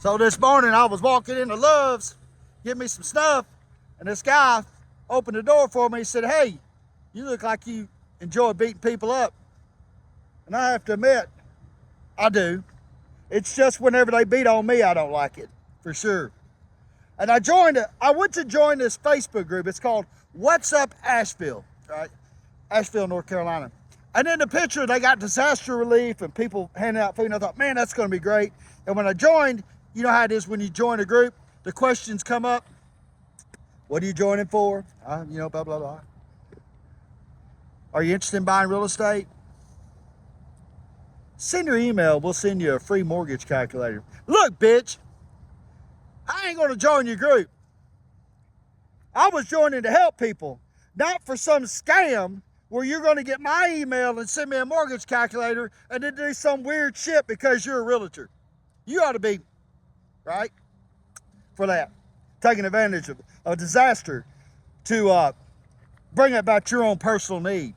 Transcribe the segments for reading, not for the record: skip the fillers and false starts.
So this morning I was walking into Love's, getting me some stuff, and this guy opened the door for me. He said, "Hey, you look like you enjoy beating people up." And I have to admit, I do. It's just whenever they beat on me, I don't like it, for sure. And I went to join this Facebook group. It's called What's Up Asheville, right? Asheville, North Carolina. And in the picture, they got disaster relief and people handing out food. And I thought, man, that's going to be great. And when I joined, you know how it is when you join a group, the questions come up. What are you joining for? Blah, blah, blah. Are you interested in buying real estate? Send your email. We'll send you a free mortgage calculator. Look, bitch, I ain't going to join your group. I was joining to help people, not for some scam where you're going to get my email and send me a mortgage calculator and then do some weird shit because you're a realtor. You ought to be, right, for that. Taking advantage of a disaster to bring about your own personal need.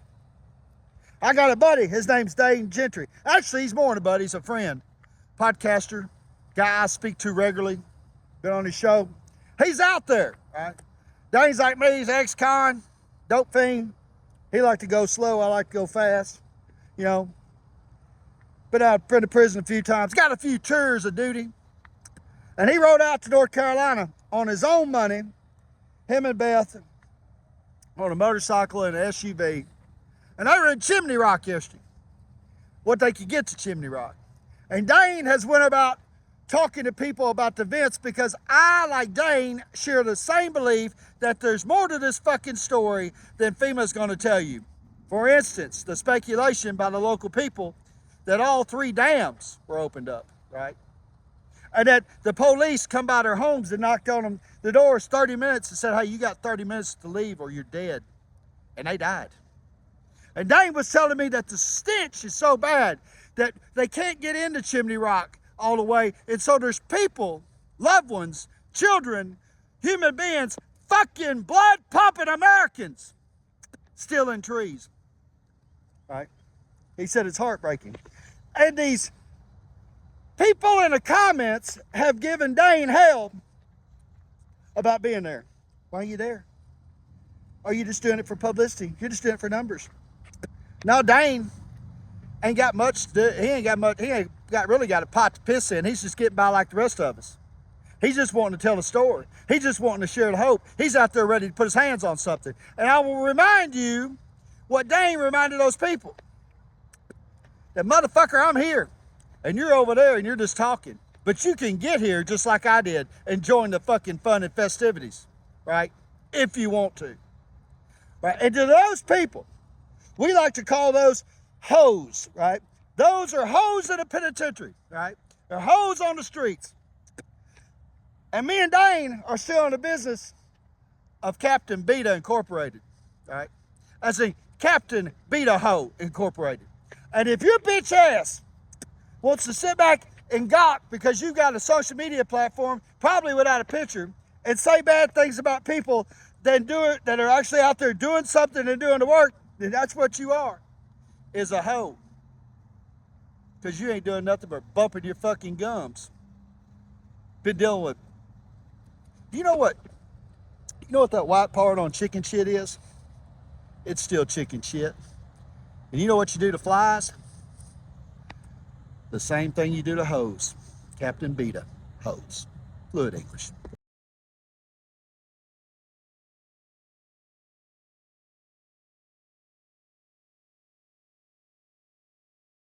I got a buddy. His name's Dane, Gentry. Actually, he's more than a buddy. He's a friend. Podcaster. Guy I speak to regularly. Been on his show. He's out there, right? Dane's like me. He's ex-con, dope fiend. He like to go slow. I like to go fast. Been out of prison a few times. Got a few tours of duty. And he rode out to North Carolina on his own money. Him and Beth on a motorcycle and an SUV. And they were in Chimney Rock yesterday. What they could get to Chimney Rock. And Dane has went about talking to people about the events because I, like Dane, share the same belief that there's more to this fucking story than FEMA's going to tell you. For instance, the speculation by the local people that all 3 dams were opened up, right? And that the police come by their homes and knocked on them the doors 30 minutes and said, "Hey, you got 30 minutes to leave or you're dead." And they died. And Dane was telling me that the stench is so bad that they can't get into Chimney Rock all the way. And so there's people, loved ones, children, human beings, fucking blood-pumping Americans still in trees, right? He said it's heartbreaking. And these people in the comments have given Dane hell about being there. Why are you there? Are you just doing it for publicity? You're just doing it for numbers. Now Dane ain't got much. He ain't really got a pot to piss in. He's just getting by like the rest of us. He's just wanting to tell a story. He's just wanting to share the hope. He's out there ready to put his hands on something. And I will remind you what Dane reminded those people. That motherfucker, I'm here. And you're over there and you're just talking. But you can get here just like I did and join the fucking fun and festivities, right? If you want to. Right? And to those people, we like to call those hoes, right? Those are hoes in the penitentiary, right? They're hoes on the streets. And me and Dane are still in the business of Captain Beta Incorporated, right? As in Captain Beta Ho Incorporated. And if your bitch ass wants to sit back and gawk because you've got a social media platform, probably without a picture, and say bad things about people that are actually out there doing something and doing the work, then that's what you are, is a hoe. Because you ain't doing nothing but bumping your fucking gums. Been dealing with. You know what that white part on chicken shit is? It's still chicken shit. And you know what you do to flies? The same thing you do to hoes. Captain Beta, hoes. Fluid English.